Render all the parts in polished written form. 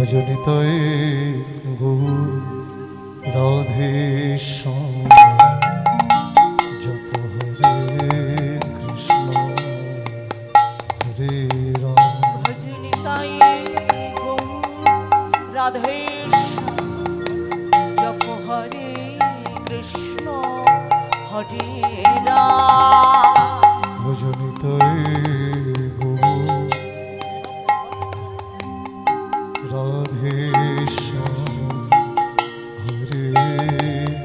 ভজনিতয়ে গো রাধে শ্যাম জপ হরে কৃষ্ণ হরে রাম। ভজনিতয়ে গো রাধে জপ হরে কৃষ্ণ হরে রাম। ভজনিতয়ে গো রাধে শ্যাম হরে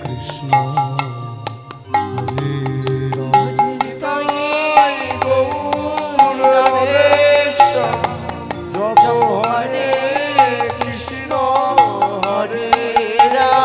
কৃষ্ণ হরে রাম। ভজনিতয়ে গো রাধে শ্যাম জপ হরে কৃষ্ণ হরে রাম।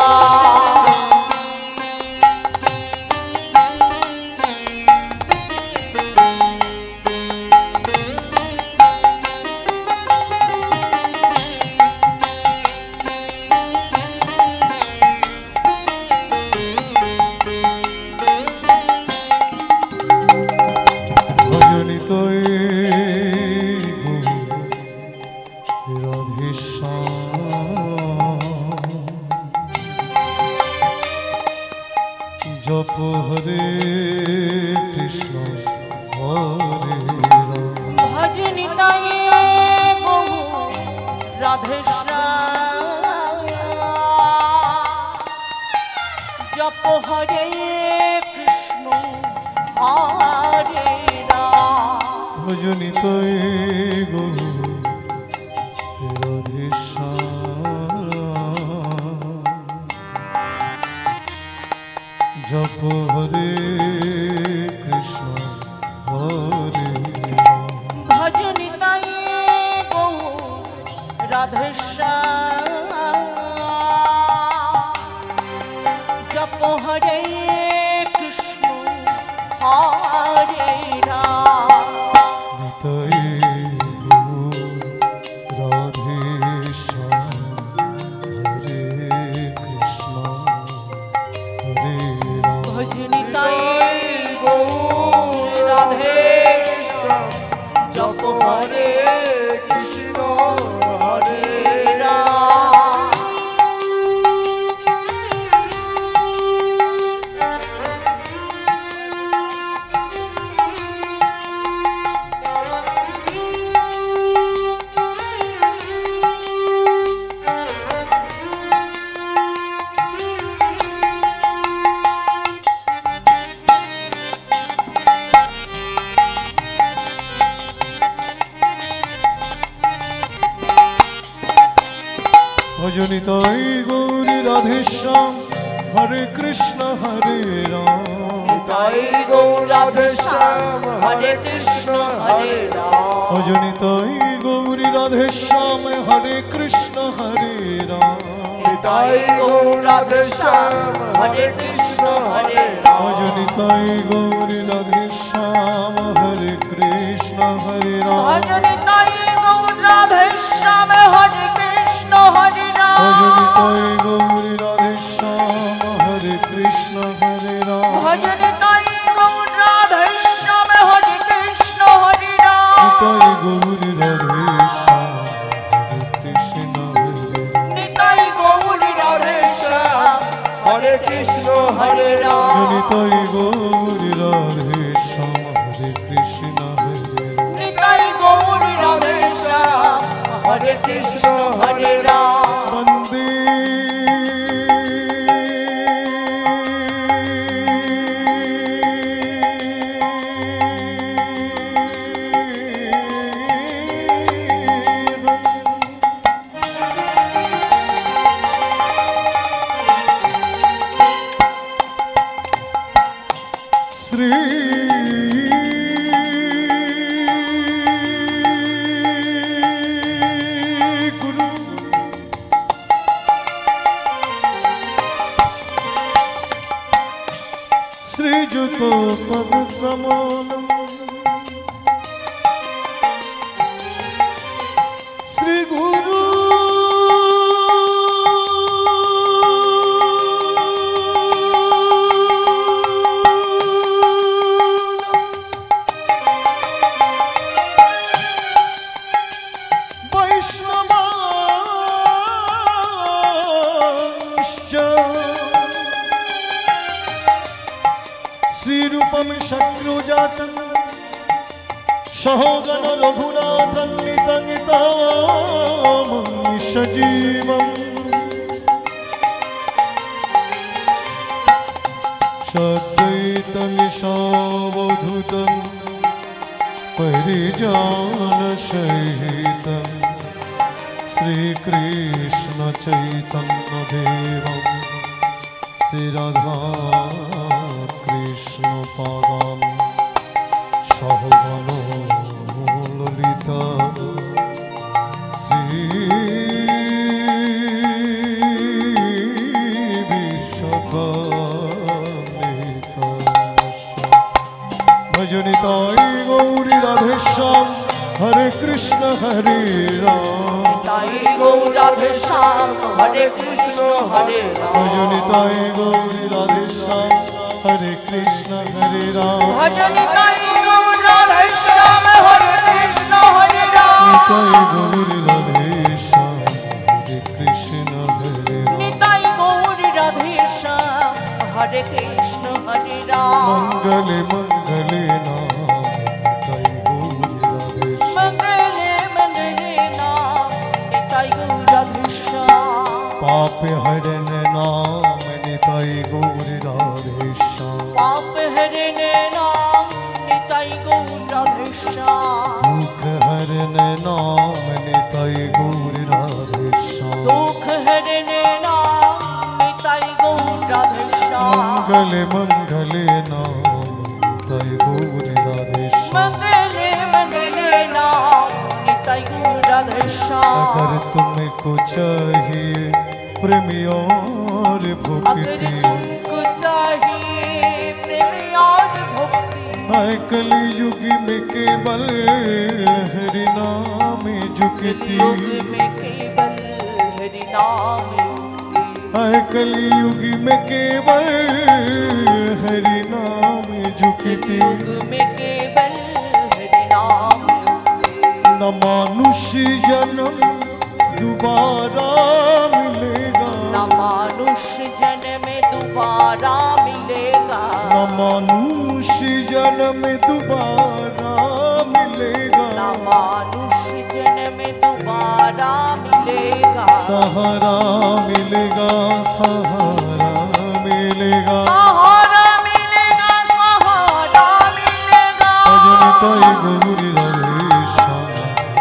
জপ হরে কৃষ্ণ হরে রাম। ভজনিতয়ে গো রাধে শ্যাম জপ হরে কৃষ্ণ হরে রাম। ভজনিতয়ে গো রাধে শ্যাম জপ হরে কৃষ্ণ হরে রাম। ভজনিতয়ে গো রাধে শ্যাম জপ হরে কৃষ্ণ হরে রাম। নিতাই গো রাধে শ্যাম হরে কৃষ্ণ হরে রাম। ভজনিতয়ে গো রাধে শ্যাম জপ হরে কৃষ্ণ হরে রাম। ভজনিতাই গৌরী রাধে শ্যাম হরে কৃষ্ণ হরে রাম। নিতাই গৌর রাধে শ্যাম হরে কৃষ্ণ হরে রাম। ভজনিতাই গৌরী রাধে শ্যাম হরে কৃষ্ণ হরে রাম। নিতাই গৌর রাধে শ্যাম হরে কৃষ্ণ হরে রাম। ভজনিতাই গৌরী রাধে শ্যাম হরে কৃষ্ণ হরে রাম। ভজনিতাই গৌর রাধে শ্যাম হরে কৃষ্ণ হরে রাম। ভজনিতাই গৌরী রাধে শ্যাম হরে কৃষ্ণ হরে রাম। ভজনিতাই গৌর রাধে শ্যাম হরে কৃষ্ণ হরে রাম। নিতাই গৌরী রাধে শ্যাম হরে কৃষ্ণ হরে রাম। নিতাই গৌর রাধে শ্যাম হরে কৃষ্ণ হরে রাম। নিতাই গৌরী রাধে শ্যাম হরে কৃষ্ণ হরে রাম। নিতাই গৌর রাধে শ্যাম হরে কৃষ্ণ হরে রাম। বন্দে श्री गुरु श्रीजुतो पद कमलम श्री गुरु श्रीरूपम शक्रुजातं सहोगन रघुनाथं नितं सजीवम् सद्वैतनिशावधूतं परिजानसहितं श्रीकृष्ण चैतन्यदेवं श्रीराधा कृष्ण पादान सहगण ललिता श्री विशाखान्विता भजनिताय गौरी राधेश्याम हरे कृष्ण हरे राम गौरी राधेश्याम हरे कृष्ण हरे राम भजनिताय गौरी राधेश्याम हरे कृष्ण हरे राम भजनिताय गौरी राधेश्याम हरे कृष्ण हरे राम निताय गौरी राधेश्याम हरे कृष्ण हरे राम निताय गौरी राधेश्याम हरे कृष्ण हरे राम मंगले मंगले नाम निताय गौरी राधेश्याम मंगले मंगले नाम निताय गौरी राधेश्याम पाप हरण नाम निताय गौरी राधेश्याम पाप हरने नाम निताय गौरी राधेश्याम दुख हरण नाम निताय गौरी राधेश्याम दुख हरने नाम निताय गौरी राधेश्याम मंगले मंगले नाम निताय गौरी राधेश्याम मंगले मंगले नाम निताय गौरी राधेश्याम अगर तुमको चाहिए प्रेमी और अगर भक्ति तुमको चाहिए प्रेम और भक्ति है कलयुग में केवल हरि नाम जुगती युग में केवल हरि नाम मुक्ति है कलयुग में केवल हरि नाम जुगती युग में केवल हरि नाम मुक्ति न मानुष्य जन्म दोबारा मिलेगा न मानुष्य जन्म दोबारा मिलेगा न मानुष्य जन्म दोबारा मिलेगा न मानुष्य जन्म दोबारा मिलेगा सहारा मिलेगा सहारा मिलेगा सहारा मिलेगा सहारा मिलेगा भजनिताय गौरी राधेश्याम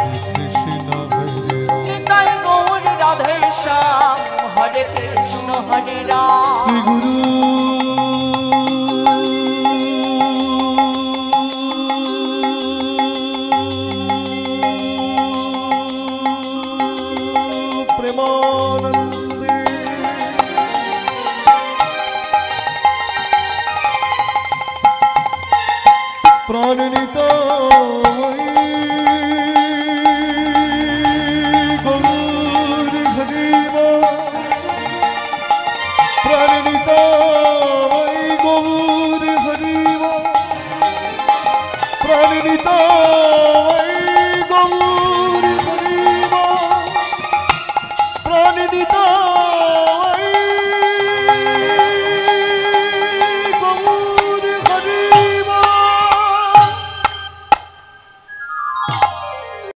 हरे कृष्ण हरे राम निताय गौरी राधेश्याम हरे कृष्ण हरे राम श्री गुरु प्रेमानंदे प्राणनिताय